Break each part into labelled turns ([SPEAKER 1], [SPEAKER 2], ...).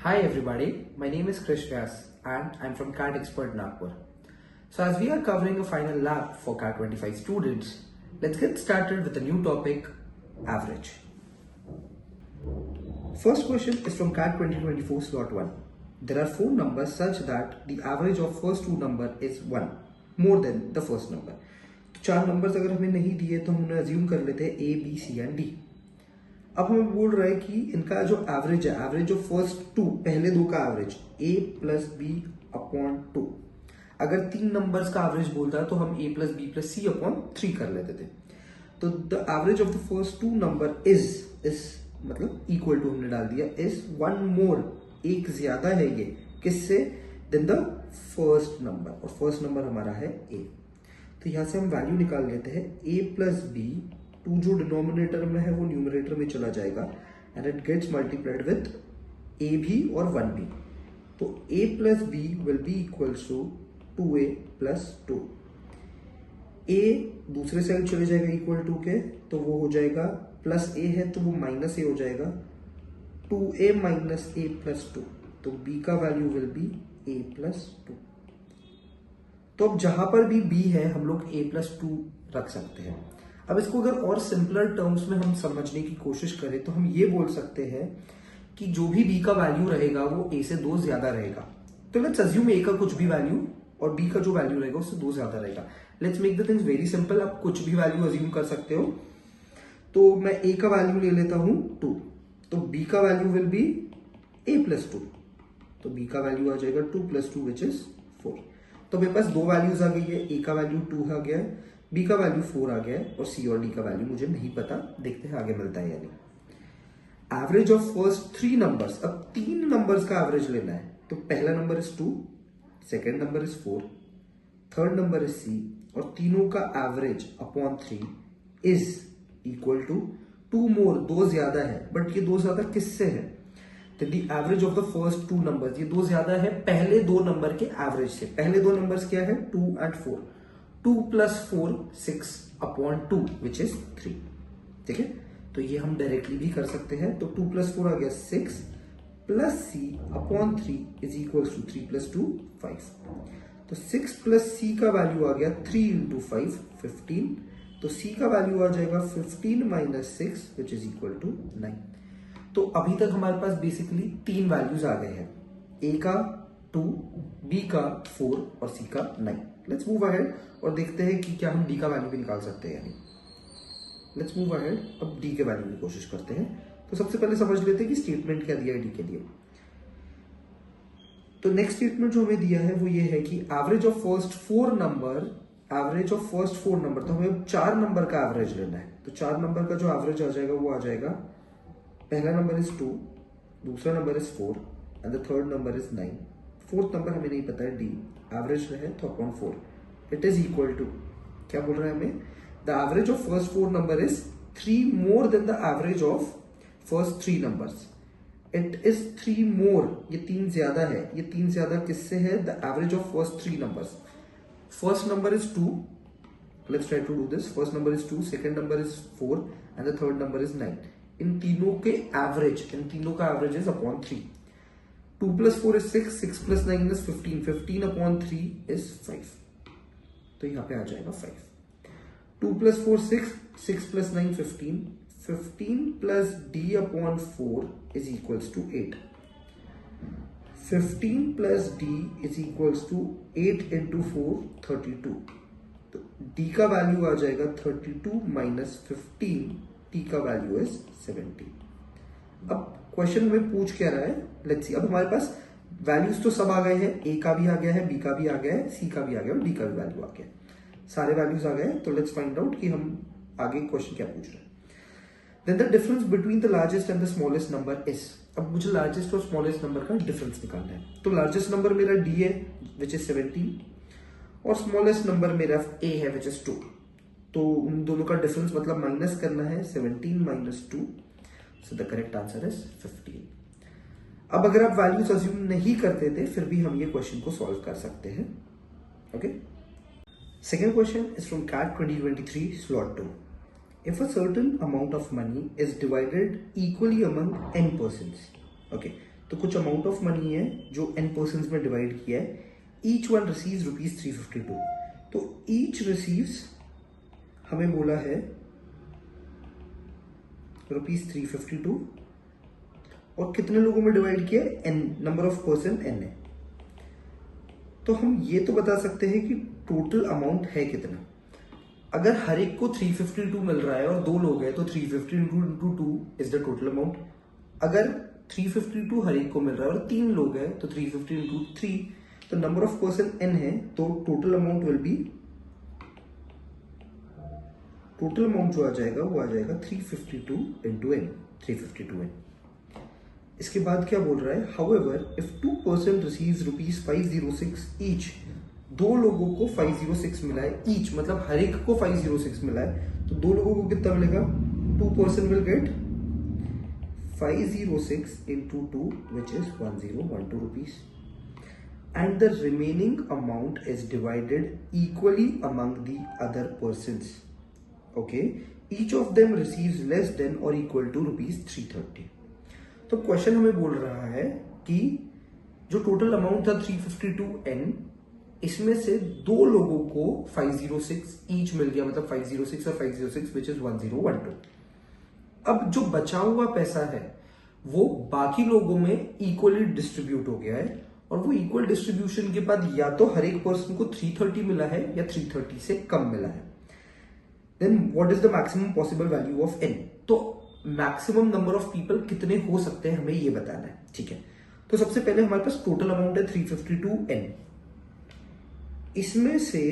[SPEAKER 1] Hi everybody, my name is Krish Vyas and I'm from CAT Expert Nagpur. So as we are covering a final lab for CAT 25 students, let's get started with a new topic, average. First question is from CAT 2024 slot 1. There are 4 numbers such that the average of first 2 number is 1, more than the first number. तो 4 numbers अगर हमें नहीं दिए तो हम उन्हें assume कर लेते हैं A, B, C and D. अब हमें बोल रहा है कि इनका जो एवरेज है, एवरेज ऑफ फर्स्ट 2, पहले 2 का average A plus B upon 2. अगर 3 नंबर्स का एवरेज बोलता है तो हम A plus B plus C upon 3 कर लेते थे. तो the average of the first 2 number is मतलब इक्वल टू हमने डाल दिया इज 1 मोर, एक ज्यादा है ये किससे, देन द फर्स्ट नंबर, और फर्स्ट नंबर हमारा है A. तो यहां से हम वैल्यू निकाल लेते हैं A प्लस बी. 2 जो डिनोमिनेटर में है वो न्यूमरेटर में चला जाएगा and it gets multiplied with A भी और 1 भी. तो A plus B will be equals to 2A plus 2. A दूसरे साइड चले जाएगा इक्वल टू के, तो वो हो जाएगा प्लस A है तो वो माइनस A हो जाएगा. 2A minus A plus 2. तो B का value will be A plus 2. तो अब जहां पर भी B है हम लोग A प्लस 2 रख सकते हैं. अब इसको अगर और सिंपलर टर्म्स में हम समझने की कोशिश करें तो हम ये बोल सकते हैं कि जो भी B का वैल्यू रहेगा वो A से 2 ज्यादा रहेगा. तो लेट्स अज्यूम A का कुछ भी वैल्यू और B का जो वैल्यू रहेगा उससे 2 ज्यादा रहेगा. Let's make the things very simple. आप कुछ भी वैल्यू अज्यूम कर सकते हो. तो मैं A का वैल्यू ले लेता हूं 2, तो B का value will be A plus 2. तो B का वैल्यू आ जाएगा 2 प्लस 2 विच इज 4. तो मेरे पास 2 वैल्यूज आ गई है. A का वैल्यू 2 आ गया है, B का वैल्यू 4 आ गया है, और C और D का वैल्यू मुझे नहीं पता. देखते हैं आगे मिलता है या नहीं. Average of first 3 numbers. अब 3 नंबर्स का एवरेज लेना है. तो पहला number is 2, second number is 4, third number is C, और तीनों का average upon 3 is equal to 2 more, 2 ज्यादा है. बट ये 2 ज्यादा किससे है? तो the average of the first 2 numbers, ये 2 ज्यादा है पहले 2 नंबर के एवरेज से. पहले 2 नंबर्स क्या है? 2 and 4. 2 plus 4 6 upon 2 which is 3. ठीक है, तो ये हम डायरेक्टली भी कर सकते हैं. तो 2 प्लस 4 आ गया 6 plus C upon 3 is equal to 3 plus 2 5. तो 6 प्लस C का वैल्यू आ गया 3 इंटू 5 15. तो C का वैल्यू आ जाएगा 15 minus 6 which is equal to 9. तो अभी तक हमारे पास बेसिकली 3 वैल्यूज आ गए हैं. A का 2, B का 4 और C का 9. लेट्स मूव अहेड और देखते हैं कि क्या हम D का वैल्यू भी निकाल सकते हैं या नहीं. Let's move ahead. अब D के वैल्यू की कोशिश करते हैं. तो सबसे पहले समझ लेते हैं कि स्टेटमेंट क्या दिया है D के लिए. तो नेक्स्ट स्टेटमेंट जो हमें दिया है वो ये है कि average of first 4 number, average of first 4 number. तो हमें 4 नंबर का एवरेज लेना है. तो 4 नंबर का जो एवरेज आ जाएगा वो आ जाएगा, पहला नंबर इज 2, दूसरा number is 4 and the third number is 9. Fourth number हमें नहीं पता है D. एवरेज है तो upon 4 it is equal to, क्या बोल रहा है हमें? The average of first 4 number is 3 more than the average of first 3 numbers. It is 3 more, ये 3 ज्यादा है. ये 3 ज्यादा किससे है? The average of first 3 numbers. First number is 2. Let's try to do this. First number is 2, second number is 4 and the third number is 9. इन तीनों के एवरेज, इन तीनों का average is upon 3. 2 plus 4 is 6, 6 plus 9 is 15, 15 upon 3 is 5. तो यहां पे आ जाएगा 5. 2 plus 4 6, 6 plus 9 15, 15 plus D upon 4 is equals to 8. 15 plus D is equals to 8 into 4 32. तो D का वैल्यू आ जाएगा 32 माइनस 15, T का वैल्यू इज 17. अब क्वेश्चन में पूछ क्या रहा है, लेट्स सी. अब हमारे पास वैल्यूज तो सब आ गए हैं. A का भी आ गया है, B का भी आ गया है, C का भी आ गया और D का भी वैल्यू आ गया. सारे वैल्यूज आ गए. तो लेट्स फाइंड आउट कि हम आगे क्वेश्चन क्या पूछ रहे हैं. Then the difference between the largest and the smallest number is. अब मुझे लार्जेस्ट और स्मॉलेस्ट नंबर का डिफरेंस निकालना है. तो लार्जेस्ट नंबर मेरा D है विच इज 17 और स्मॉलेस्ट नंबर मेरा A है विच इज 2. तो उन दोनों का डिफरेंस मतलब माइनस करना है. 17 minus 2, so the correct answer is 15. अब अगर आप वैल्यूज अज्यूम नहीं करते थे फिर भी हम ये क्वेश्चन को सॉल्व कर सकते हैं. Okay, second question is from CAT 2023 slot 2. If a certain amount of money is divided equally among n persons, okay, तो कुछ अमाउंट ऑफ मनी है जो n पर्सन में डिवाइड किया है, ईच वन रिसीव्स ₹352। तो ईच रिसीव्स हमें बोला है ₹352 और कितने लोगों में डिवाइड किया है, n, number of person n है। तो हम ये तो बता सकते हैं कि टोटल अमाउंट है कितना। अगर हर एक को 352 मिल रहा है और 2 लोग हैं तो 350 into 2 is the total amount. अगर 352 हर एक को मिल रहा है और 3 लोग हैं तो 350 इंटू 3, तो नंबर ऑफ पर्सन n है, तो total amount will be, total amount जो आ जाएगा वो आ जाएगा 352 इंटू n, 352n। इसके बाद क्या बोल रहा है, however if 2 person receives ₹506 each, 2 लोगों को 506 मिला है ईच, मतलब हर एक को 506 मिला है, तो 2 लोगों को कितना मिलेगा, 2 person will get 506 into 2 which is 1012 rupees, and the remaining amount is divided equally among the other persons. Okay, each of them receives less than or equal to ₹330। तो क्वेश्चन हमें बोल रहा है कि जो टोटल अमाउंट था 352n, इसमें से 2 लोगों को 506 ईच मिल गया, मतलब 506 और 506 विच इज 1012। अब जो बचा हुआ पैसा है वो बाकी लोगों में इक्वली डिस्ट्रीब्यूट हो गया है, और वो इक्वल डिस्ट्रीब्यूशन के बाद या तो हर एक पर्सन को 330 मिला है या 330 से कम मिला है। Then what is the maximum possible value of n, तो मैक्सिमम नंबर ऑफ पीपल कितने हो सकते हैं हमें ये बताना है। ठीक है, तो सबसे पहले हमारे पास टोटल अमाउंट है 352n, इसमें से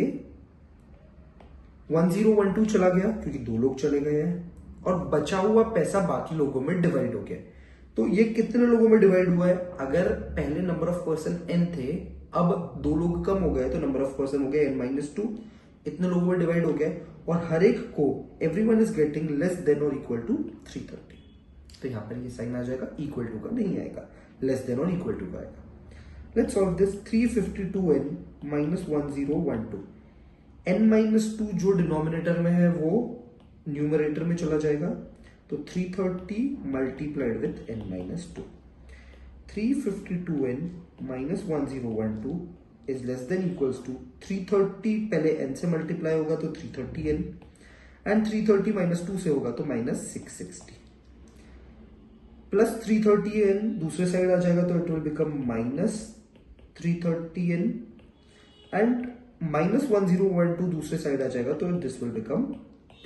[SPEAKER 1] 1012 चला गया क्योंकि 2 लोग चले गए हैं, और बचा हुआ पैसा बाकी लोगों में डिवाइड हो गया। तो ये कितने लोगों में डिवाइड हुआ है, अगर पहले नंबर ऑफ पर्सन n थे, अब 2 लोग कम हो गए तो नंबर ऑफ पर्सन हो गए n-2, इतने लोगों में डिवाइड हो गया, और हर एक को everyone is getting less than और इक्वल टू 330। तो यहां पर ये साइन आ जाएगा, इक्वल टू का नहीं आएगा, लेस देन और इक्वल टू का आएगा। Let's solve this. 352n minus 1012, n-2 जो डिनोमिनेटर में है वो न्यूमरेटर में चला जाएगा, तो 330 multiplied with n-2। 352n minus 1012 is less than equals to 330, पहले n से मल्टीप्लाई होगा तो 330n, एंड 330 माइनस 2 से होगा तो -660, प्लस 330n दूसरे साइड आ जाएगा तो it will become -330n, and -1012 दूसरे साइड आ जाएगा तो this will become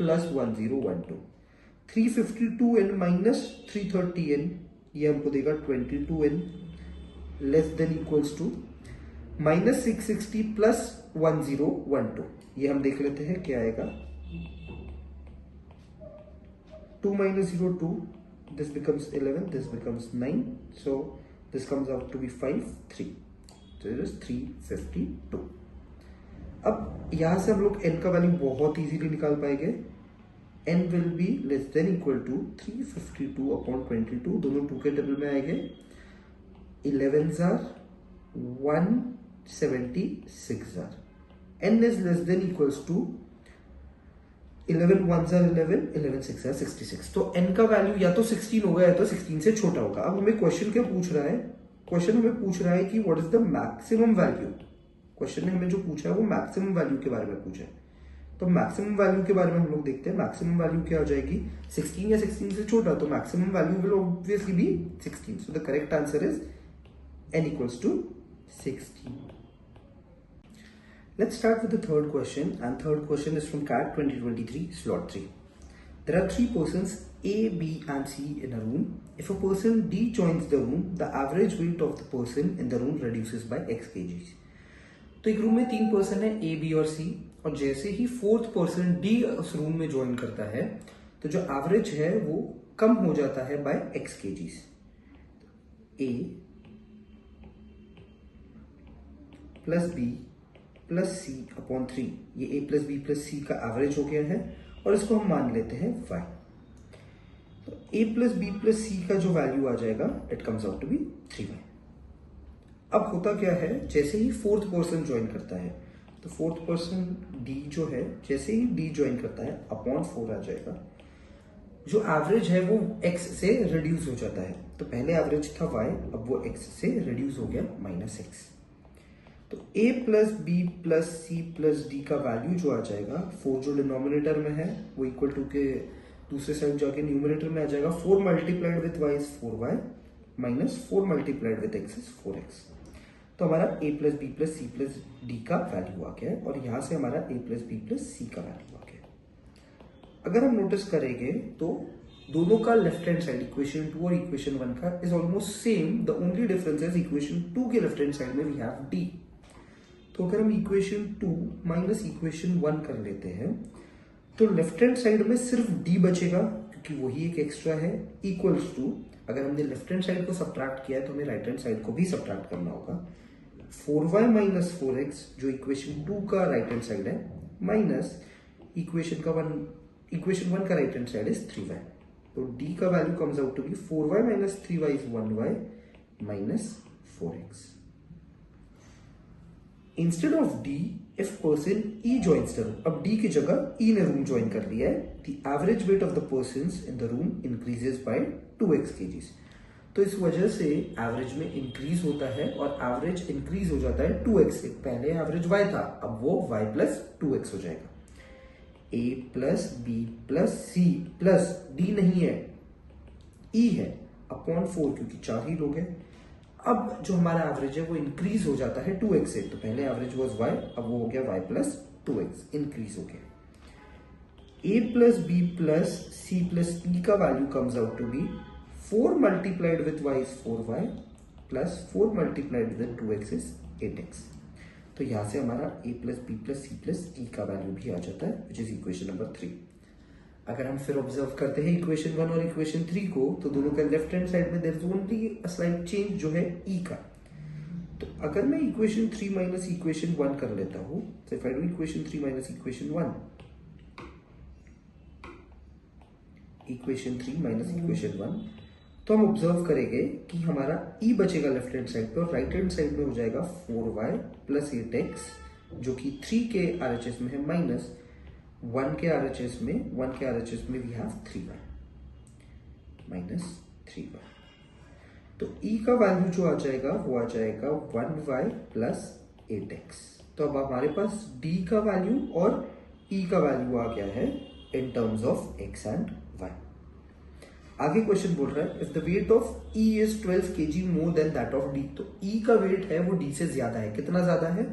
[SPEAKER 1] +1012। 352n minus 330n ये हमको देगा 22n, less than equals to -660 plus 1012, ये हम देख लेते हैं क्या आएगा। 2 minus 0 2, this becomes 11, this becomes 9, so this comes out to be 5 3, so it is 352। अब यहां से हम लोग n का वैल्यू बहुत इजीली निकाल पाएंगे। n will be less than equal to 352 upon 22, दोनों 2 के टेबल में आएंगे, 11s are 176 are, n is less than equals to 11 1s are 11, 11 6 are 66। तो n का वैल्यू या तो 16 होगा या तो 16 से छोटा होगा। अब हमें क्वेश्चन क्या पूछ रहा है, क्वेश्चन हमें पूछ रहा है कि what is the maximum value. Question ने हमें जो पूछा है वो मैक्सिमम वैल्यू के बारे में पूछा है, तो मैक्सिमम वैल्यू के बारे में हम लोग देखते हैं। मैक्सिमम वैल्यू क्या हो जाएगी, 16 या 16 से छोटा, तो maximum value will obviously be 16। So the correct answer is n equals to 16। Let's start with the third question, and third question is from CAT 2023 slot 3. There are 3 persons A, B and C in a room. If a person D joins the room, the average weight of the person in the room reduces by x kgs. तो एक room में 3 person है A, B और C, और जैसे ही 4th person D उस room में join करता है तो जो एवरेज है वो कम हो जाता है by x kgs। A plus B plus C upon 3, ये a प्लस बी प्लस सी का एवरेज हो गया है, और इसको हम मान लेते हैं y। तो a प्लस बी प्लस सी का जो वैल्यू आ जाएगा it comes out to be 3y। अब होता क्या है, जैसे ही 4th पर्सन ज्वाइन करता है तो 4th पर्सन d जो है, जैसे ही d ज्वाइन करता है अपॉन 4 आ जाएगा। जो एवरेज है वो x से रिड्यूस हो जाता है। तो पहले एवरेज था y, अब वो x से रिड्यूस हो गया -x। तो a plus B plus C plus D का वैल्यू जो आ जाएगा, 4 जो डिनोमिनेटर में है वो इक्वल टू के दूसरे साइड जाके न्यूमरेटर में आ जाएगा। 4 multiplied with y is 4y minus 4 multiplied with x is 4x। तो हमारा a plus B plus C plus D का वैल्यू आ गया है और यहां से हमारा a प्लस बी प्लस सी का वैल्यू आ गया। अगर हम नोटिस करेंगे तो दोनों का लेफ्ट हैंड साइड इक्वेशन 2 और इक्वेशन 1 का is almost same. The only difference is equation 2 के लेफ्ट हैंड साइड में वी हैव d। तो अगर हम इक्वेशन 2 माइनस इक्वेशन 1 कर लेते हैं तो लेफ्ट हैंड साइड में सिर्फ d बचेगा क्योंकि वही एक एक्स्ट्रा है, इक्वल्स टू अगर हमने लेफ्ट हैंड साइड को सब्ट्रैक्ट किया है तो हमें राइट हैंड साइड को भी सब्ट्रैक्ट करना होगा। 4y माइनस 4x जो इक्वेशन 2 का राइट हैंड साइड है माइनस इक्वेशन 1 का right hand side is 3y। तो d का value comes out to be 4y minus 3y is 1y minus 4x। Instead of d if person e joins the room, अब d की जगह e ने room join कर लिया है। The average weight of the persons in the room increases by 2x kgs। तो इस वजह से एवरेज में इंक्रीज होता है और एवरेज इंक्रीज हो जाता है 2x से। पहले एवरेज y था, अब वो y प्लस 2x हो जाएगा। a plus B plus C plus D नहीं है, e है अपॉन 4 क्योंकि 4 ही लोग हैं। अब जो हमारा एवरेज है वो इंक्रीज हो जाता है 2x से। तो पहले एवरेज वाज y, अब वो हो गया y प्लस 2x, इंक्रीज हो गया। a plus B plus C plus d का value comes out to be 4 multiplied with y is 4y plus 4 multiplied with 2x is 8x। तो यहां से हमारा a plus B plus C plus d का value भी आ जाता है विच इज इक्वेशन नंबर 3। अगर हम फिर ऑब्जर्व करते हैं इक्वेशन 1 और इक्वेशन 3 को तो दोनों का लेफ्ट हैंड साइड में there is only a slight change जो है e का। तो अगर मैं इक्वेशन 3 माइनस इक्वेशन 1 कर लेता हूं, so if I do equation 3 minus equation 1, equation 3 minus equation 1, तो हम ऑब्जर्व करेंगे कि हमारा e बचेगा लेफ्ट हैंड साइड पे और राइट हैंड साइड में हो जाएगा 4y प्लस 8x जो कि 3 के RHS में है माइनस 1 के RHS में we have 3y minus 3y। तो e का वैल्यू जो आ जाएगा वो आ जाएगा 1y प्लस 8x। तो अब हमारे पास d का वैल्यू और e का वैल्यू आ गया है in terms of x and y। आगे क्वेश्चन बोल रहा है if the weight of e is 12 kg more than that of d। तो e का वेट है वो d से ज्यादा है। कितना ज्यादा है?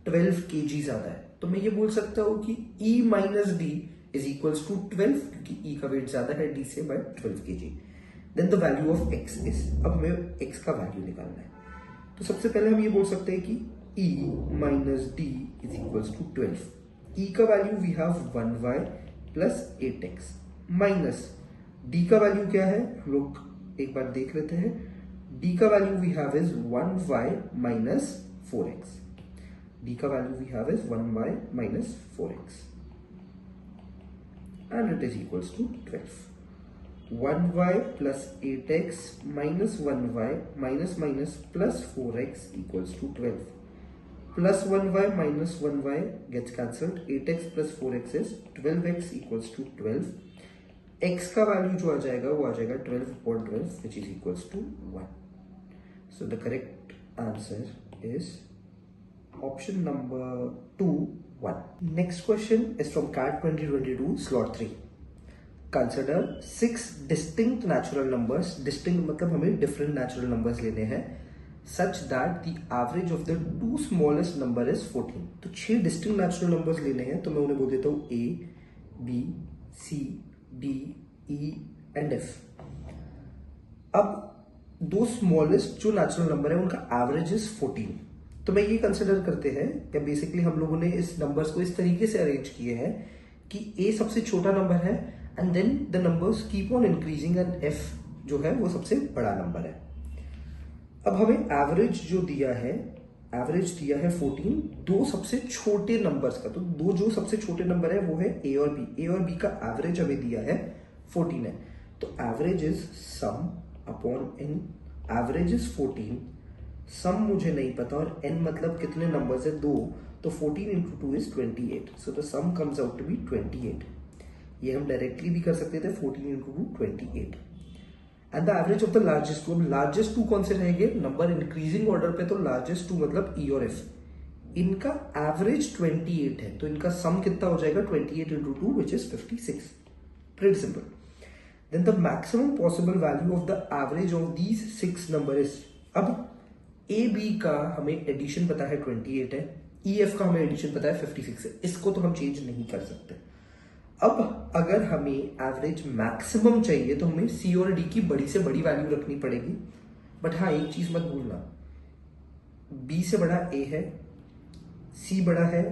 [SPEAKER 1] 12 kg ज्यादा है। तो मैं ये बोल सकता हूं कि e minus d is equals to 12 क्योंकि e का वेट ज्यादा है d से by 12 kg। Then the value of x is, अब हमें x का वैल्यू निकालना है। तो सबसे पहले हम ये बोल सकते हैं कि e minus d is equals to 12। e का value we have 1y plus 8x minus d का वैल्यू क्या है हम लोग एक बार देख लेते हैं। d का value we have is 1y minus 4x। d का value we have is 1y minus 4x and it is equals to 12. 1y plus 8x minus 1y minus minus plus 4x equals to 12. Plus 1y minus 1y gets cancelled. 8x plus 4x is 12x equals to 12. x का value जो आ जाएगा वो आ जाएगा 12/12 which is equals to 1. So the correct answer is option number 2, 1. Next question is from CAT 2022 slot 3. Consider 6 distinct natural numbers. Distinct मतलब हमें different natural numbers लेने हैं such that the average of the two smallest number is 14. तो 6 distinct natural numbers लेने हैं तो मैं उन्हें बोल देता हूँ A, B, C, D, E and F. अब दो स्मॉलेस्ट जो नेचुरल नंबर है उनका एवरेज इज 14। तो मैं ये कंसिडर करते हैं कि बेसिकली हम लोगों ने इस नंबर्स को इस तरीके से अरेंज किए हैं कि a सबसे छोटा नंबर है and then the numbers keep on increasing and f जो है वो सबसे बड़ा नंबर है। अब हमें एवरेज जो दिया है, एवरेज दिया है 14 दो सबसे छोटे नंबर्स का। तो दो जो सबसे छोटे नंबर है वो है a और b। a और b का एवरेज हमें दिया है 14 है। तो average is some upon n। Average is 14, सम मुझे नहीं पता और n मतलब कितने नंबर्स है, 2। तो 14 into 2 is 28. So the sum comes out to be 28. ये हम डायरेक्टली भी कर सकते थे, 14 into 2 28। And the average of the largest two, अब लार्जेस्ट टू कौन से रहेंगे, नंबर इंक्रीजिंग ऑर्डर पे, तो लार्जेस्ट टू मतलब ई और एफ, इनका एवरेज 28 है, तो इनका सम कितना हो जाएगा 28 into 2 which is 56। Pretty simple. Then the maximum possible value of the average of these 6 number is, अब ए बी का हमें एडिशन पता है 28 है, ई एफ का हमें एडिशन पता है 56 है, इसको तो हम चेंज नहीं कर सकते। अब अगर हमें एवरेज मैक्सिमम चाहिए तो हमें सी और डी की बड़ी से बड़ी वैल्यू रखनी पड़ेगी। बट हाँ एक चीज मत भूलना, बी से बड़ा ए है, सी बड़ा है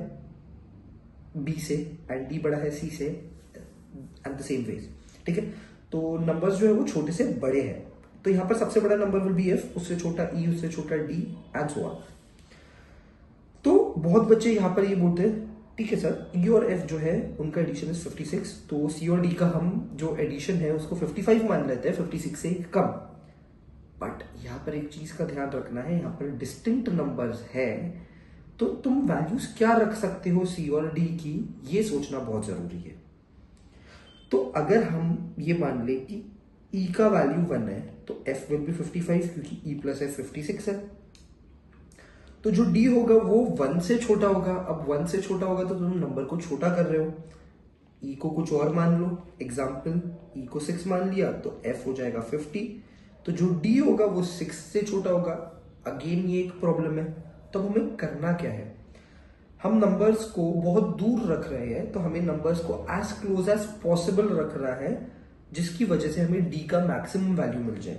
[SPEAKER 1] बी से, एंड डी बड़ा है सी से, एंड द सेम वेज। ठीक है, तो नंबर्स जो है वो छोटे से बड़े हैं, तो यहां पर सबसे बड़ा नंबर विल बी एफ, उससे छोटा ई, उससे छोटा डी, एंड सो ऑन। तो बहुत बच्चे यहां पर ये बोलते हैं ठीक है सर ई और एफ जो है उनका एडिशन इज 56, तो सी और डी का हम जो एडिशन है उसको 55 मान लेते हैं, 56 से कम। बट यहां पर एक चीज का ध्यान रखना है, यहां पर डिस्टिंक्ट नंबर्स है, तो तुम वैल्यूज क्या रख सकते हो सी और डी की, ये सोचना बहुत जरूरी है। तो अगर हम ये मान ले कि ई का वैल्यू 1 है तो एफ विल बी 55 क्योंकि ई प्लस एफ 56 है, तो जो डी होगा वो 1 से छोटा होगा। अब 1 से छोटा होगा तो तुम नंबर को छोटा कर रहे हो, ई को कुछ और मान लो, एग्जाम्पल ई को 6 मान लिया तो एफ हो जाएगा 50, तो जो डी होगा वो 6 से छोटा होगा। अगेन ये एक प्रॉब्लम है, तो हमें करना क्या है, हम नंबर्स को बहुत दूर रख रहे हैं, तो हमें नंबर्स को एज क्लोज एज पॉसिबल रख रहा है, जिसकी वजह से हमें डी का मैक्सिमम वैल्यू मिल जाए।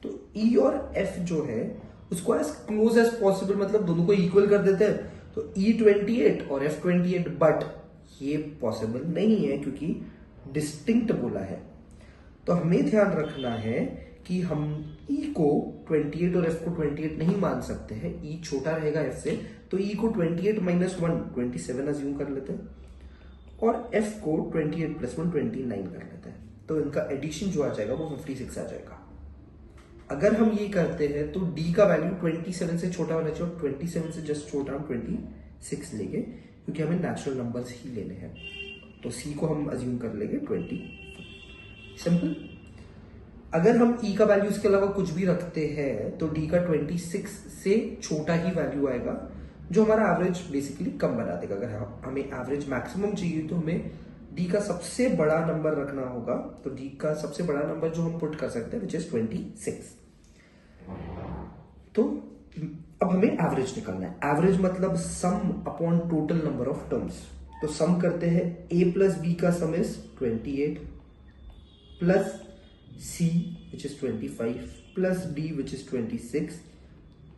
[SPEAKER 1] तो ई और एफ जो है उसको एज क्लोज एज पॉसिबल मतलब दोनों को इक्वल कर देते हैं, तो ई 28 और एफ 28, बट ये पॉसिबल नहीं है क्योंकि डिस्टिंक्ट बोला है। तो हमें ध्यान रखना है कि हम ई को 28 और एफ को 28 नहीं मान सकते हैं, ई छोटा रहेगा एफ से, तो ई को 28 माइनस 1 27 अज्यूम कर लेते हैं, और एफ को 28 प्लस 1 29 कर लेते हैं, तो इनका एडिशन जो आ जाएगा वो 56 आ जाएगा। अगर हम ये करते हैं तो डी का वैल्यू 27 से छोटा होना चाहिए, 27 से जस्ट छोटा हम 26 लेंगे क्योंकि हमें नेचुरल नंबर्स ही लेने हैं, तो सी को हम अज्यूम कर लेंगे 20। सिंपल। अगर हम ई का वैल्यू इसके अलावा कुछ भी रखते हैं तो डी का 26 से छोटा ही वैल्यू आएगा, जो हमारा एवरेज बेसिकली कम बना देगा। अगर हमें एवरेज मैक्सिमम चाहिए तो हमें डी का सबसे बड़ा नंबर रखना होगा, तो डी का सबसे बड़ा नंबर जो हम पुट कर सकते हैं विच इज 26। तो अब हमें एवरेज निकालना है, एवरेज मतलब sum upon total number of terms. तो सम करते हैं, ए प्लस बी का sum is 28 plus C which is 25 plus D which is 26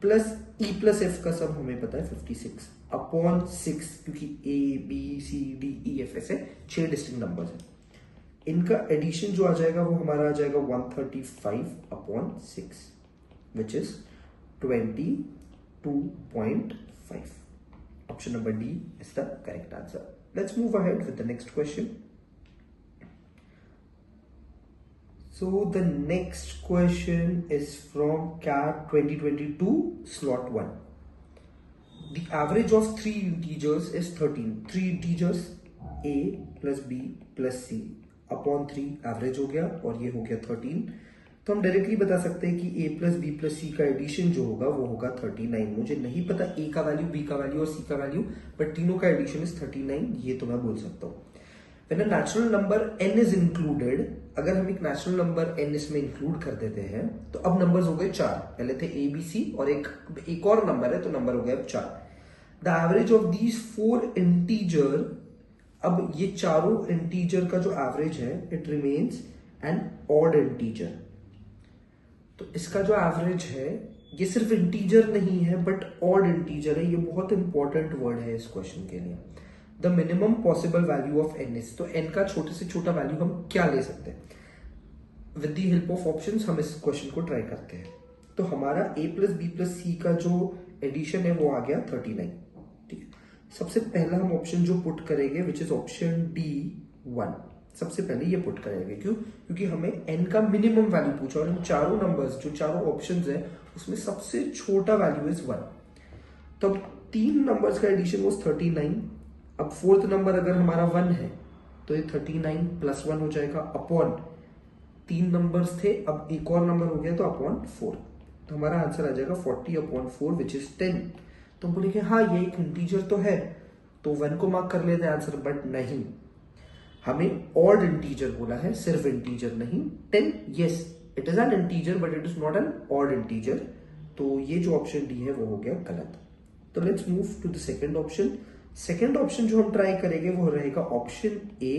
[SPEAKER 1] plus E plus F का सम हमें पता है 56 अपॉन 6, क्योंकि A B C D E F ऐसे 6 डिस्टिंक्ट नंबर्स हैं। इनका एडिशन जो आ जाएगा वो हमारा आ जाएगा 135 upon 6 which is 22.5. Option number D is the correct answer. Let's move ahead with the next question. So the next question is from CAT 2022 slot 1. The average of 3 integers is 13. 3 integers a plus b plus c upon 3 average हो गया और ये हो गया 13। तो हम directly बता सकते हैं कि a प्लस बी प्लस सी का एडिशन जो होगा वो होगा 39। मुझे नहीं पता a का वैल्यू, b का वैल्यू और c का वैल्यू, बट तीनों का एडिशन इज 39, ये तो मैं बोल सकता हूँ। When a natural number n is included, अगर हम एक नेचुरल नंबर n इसमें इंक्लूड कर देते हैं तो अब नंबर्स हो गए 4। पहले थे a b c और एक और नंबर है, तो नंबर हो गया अब 4। The average of these 4 integer, अब ये चारों इंटीजर का जो एवरेज है it remains an odd integer. तो इसका जो एवरेज है ये सिर्फ इंटीजर नहीं है बट ऑड इंटीजर है। ये बहुत इंपॉर्टेंट वर्ड है इस क्वेश्चन के लिए। The minimum possible value of N is, तो एन का छोटे से छोटा वैल्यू हम क्या ले सकते हैं। With the help of options हम इस क्वेश्चन को ट्राई करते हैं। तो हमारा a प्लस बी प्लस सी का जो एडिशन है वो आ गया 39। ठीक है, सबसे पहला हम ऑप्शन जो पुट करेंगे विच इज ऑप्शन डी 1, सबसे पहले ये पुट करेंगे। क्यों? क्योंकि हमें n का मिनिमम वैल्यू पूछा और इन चारों नंबर्स जो चारों ऑप्शंस है उसमें सबसे छोटा वैल्यू इज 1। तो अब 3 नंबर्स का एडिशन वो 39। अब फोर्थ नंबर अगर हमारा 1 है तो ये 39 प्लस 1 हो जाएगा अपॉन 3 नंबर्स थे, अब एक और नंबर हो गया तो अपॉन 4, तो हमारा आंसर आ जाएगा 40 अपॉन 4 विच इज 10। तो हम बोलेंगे हाँ ये एक इंटीजर तो है, तो 1 को मार्क कर लेते हैं आंसर, बट नहीं, हमें ऑड इंटीजर बोला है, सिर्फ इंटीजर नहीं। 10 yes it is an integer but it is not an odd integer, तो ये जो ऑप्शन डी है वो हो गया गलत। तो let's move to the second option. Second option जो हम ट्राई करेंगे वो रहेगा ऑप्शन ए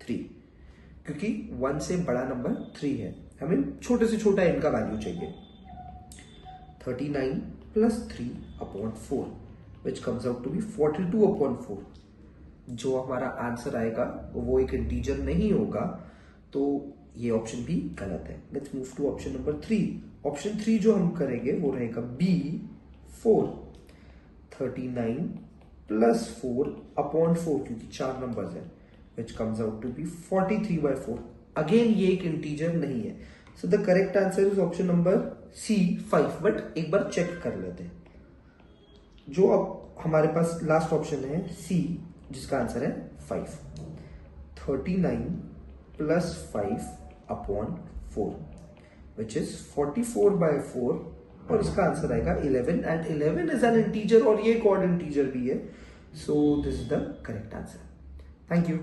[SPEAKER 1] 3, क्योंकि 1 से बड़ा नंबर 3 है, हमें छोटे से छोटा इनका वैल्यू चाहिए। 39 plus 3 upon 4 which comes out to be 42 upon 4। जो हमारा आंसर आएगा वो एक इंटीजर नहीं होगा, तो ये ऑप्शन भी गलत है। Let's move to option number 3। Option 3 जो हम करेंगे वो रहेगा बी 4। 39 प्लस 4 अपॉन 4, क्योंकि 4 नंबर्स है, which comes out to be 43/4। Again ये एक इंटीजर नहीं है, so the correct answer is option number C 5। But एक बार चेक कर लेते हैं। जो अब हमारे पास लास्ट ऑप्शन है सी, जिसका आंसर है 5। 39 प्लस 5 अपॉन 4 विच इज 44/4, और इसका आंसर आएगा 11, एंड 11 इज एन इंटीजर और ये एक ऑड इंटीजर भी है, so this is the correct answer. Thank you.